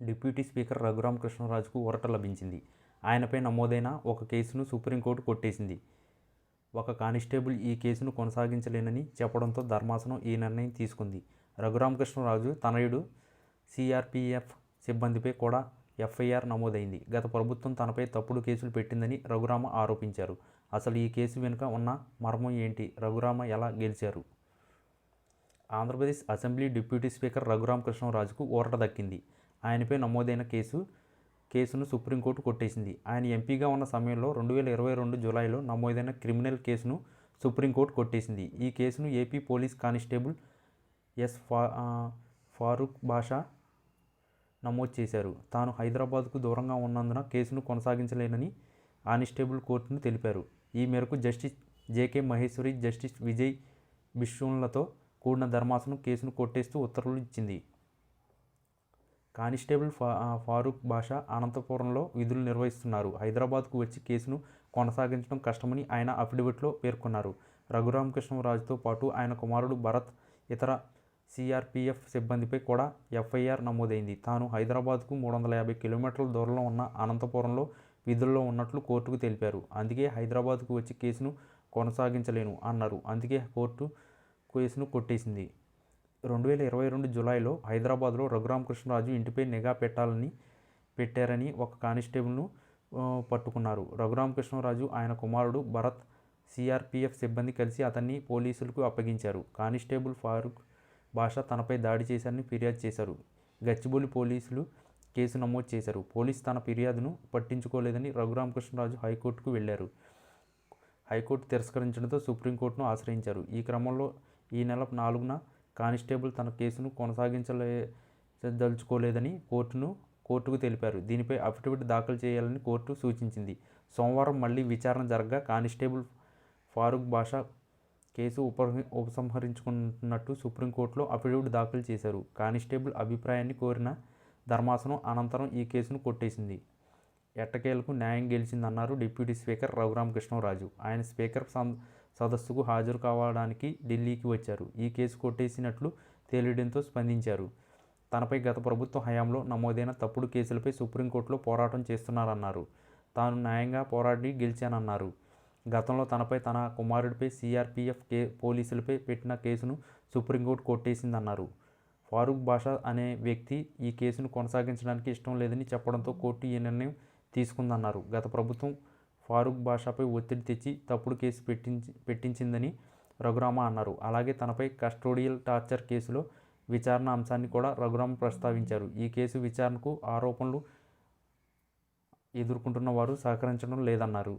Deputy speaker Raghurama కృష్ణరాజుకు ఊరట లభించింది. ఆయనపై నమోదైన ఒక కేసును సుప్రీంకోర్టు కొట్టేసింది. ఒక కానిస్టేబుల్ ఈ కేసును కొనసాగించలేనని చెప్పడంతో ధర్మాసనం ఈ నిర్ణయం తీసుకుంది. రఘురామకృష్ణరాజు తనయుడు సిఆర్పిఎఫ్ సిబ్బందిపై కూడా ఎఫ్ఐఆర్ నమోదైంది. గత ప్రభుత్వం తనపై తప్పుడు కేసులు పెట్టిందని రఘురామ ఆరోపించారు. అసలు ఈ కేసు వెనుక ఉన్న మర్మం ఏంటి? రఘురామ ఎలా గెలిచారు? ఆంధ్రప్రదేశ్ అసెంబ్లీ డిప్యూటీ స్పీకర్ రఘురామకృష్ణరాజుకు ఊరట దక్కింది. ఆయనపై నమోదైన కేసును సుప్రీంకోర్టు కొట్టేసింది. ఆయన ఎంపీగా ఉన్న సమయంలో 2022 జూలైలో నమోదైన క్రిమినల్ కేసును సుప్రీంకోర్టు కొట్టేసింది. ఈ కేసును AP police constable S Farooq Basha నమోదు చేశారు. తాను హైదరాబాద్కు దూరంగా ఉన్నందున కేసును కొనసాగించలేనని కానిస్టేబుల్ కోర్టును తెలిపారు. ఈ మేరకు justice JK Maheshwari, justice Vijay బిశ్నులతో కూడిన ధర్మాసనం కేసును కొట్టేస్తూ ఉత్తర్వులు ఇచ్చింది. కానిస్టేబుల్ ఫారూక్ బాషా అనంతపురంలో విధులు నిర్వహిస్తున్నారు. హైదరాబాద్కు వచ్చి కేసును కొనసాగించడం కష్టమని ఆయన అఫిడవిట్లో పేర్కొన్నారు. రఘురామకృష్ణరాజుతో పాటు ఆయన కుమారుడు భరత్, ఇతర సిఆర్పిఎఫ్ సిబ్బందిపై కూడా ఎఫ్ఐఆర్ నమోదైంది. తాను హైదరాబాద్కు 350 కిలోమీటర్ల దూరంలో ఉన్న అనంతపురంలో విధుల్లో ఉన్నట్లు కోర్టుకు తెలిపారు. అందుకే హైదరాబాద్కు వచ్చి కేసును కొనసాగించలేను అన్నారు. అందుకే కోర్టు కేసును కొట్టేసింది. 2022 జూలైలో హైదరాబాద్లో రఘురామకృష్ణరాజు ఇంటిపై నిఘా పెట్టారని ఒక కానిస్టేబుల్ను పట్టుకున్నారు. రఘురామకృష్ణరాజు, ఆయన కుమారుడు భరత్, సిఆర్పిఎఫ్ సిబ్బంది కలిసి అతన్ని పోలీసులకు అప్పగించారు. కానిస్టేబుల్ ఫారూక్ బాషా తనపై దాడి చేశారని ఫిర్యాదు చేశారు. గచ్చిబౌలి పోలీసులు కేసు నమోదు చేశారు. పోలీసు తన ఫిర్యాదును పట్టించుకోలేదని రఘురామకృష్ణరాజు హైకోర్టుకు వెళ్లారు. హైకోర్టు తిరస్కరించడంతో సుప్రీంకోర్టును ఆశ్రయించారు. ఈ క్రమంలో ఈ నెల 4న కానిస్టేబుల్ తన కేసును కొనసాగించదలుచుకోలేదని కోర్టుకు తెలిపారు. దీనిపై అఫిడవిట్ దాఖలు చేయాలని కోర్టు సూచించింది. సోమవారం మళ్లీ విచారణ జరగగా కానిస్టేబుల్ ఫారూక్ బాషా కేసు ఉపసంహరించుకున్నట్టు సుప్రీంకోర్టులో అఫిడవిట్ దాఖలు చేశారు. కానిస్టేబుల్ అభిప్రాయాన్ని కోరిన ధర్మాసనం అనంతరం ఈ కేసును కొట్టేసింది. ఎట్టకేలకు న్యాయం గెలిచిందన్నారు డిప్యూటీ స్పీకర్ రఘురామకృష్ణరాజు. ఆయన స్పీకర్ సదస్సుకు హాజరు కావడానికి ఢిల్లీకి వచ్చారు. ఈ కేసు కొట్టేసినట్లు తేలియడంతో స్పందించారు. తనపై గత ప్రభుత్వ హయాంలో నమోదైన తప్పుడు కేసులపై సుప్రీంకోర్టులో పోరాటం చేస్తున్నారన్నారు. తాను న్యాయంగా పోరాడి గెలిచానన్నారు. గతంలో తనపై, తన కుమారుడిపై సిఆర్పిఎఫ్ పోలీసులపై పెట్టిన కేసును సుప్రీంకోర్టు కొట్టేసిందన్నారు. ఫారూక్ బాషా అనే వ్యక్తి ఈ కేసును కొనసాగించడానికి ఇష్టం లేదని చెప్పడంతో కోర్టు ఈ నిర్ణయం తీసుకుందన్నారు. గత ప్రభుత్వం ఫారూక్ బాషాపై ఒత్తిడి తెచ్చి తప్పుడు కేసు పెట్టించిందని రఘురామ అన్నారు. అలాగే తనపై కస్టోడియల్ టార్చర్ కేసులో విచారణ అంశాన్ని కూడా రఘురామ ప్రస్తావించారు. ఈ కేసు విచారణకు ఆరోపణలు ఎదుర్కొంటున్న వారు సహకరించడం లేదన్నారు.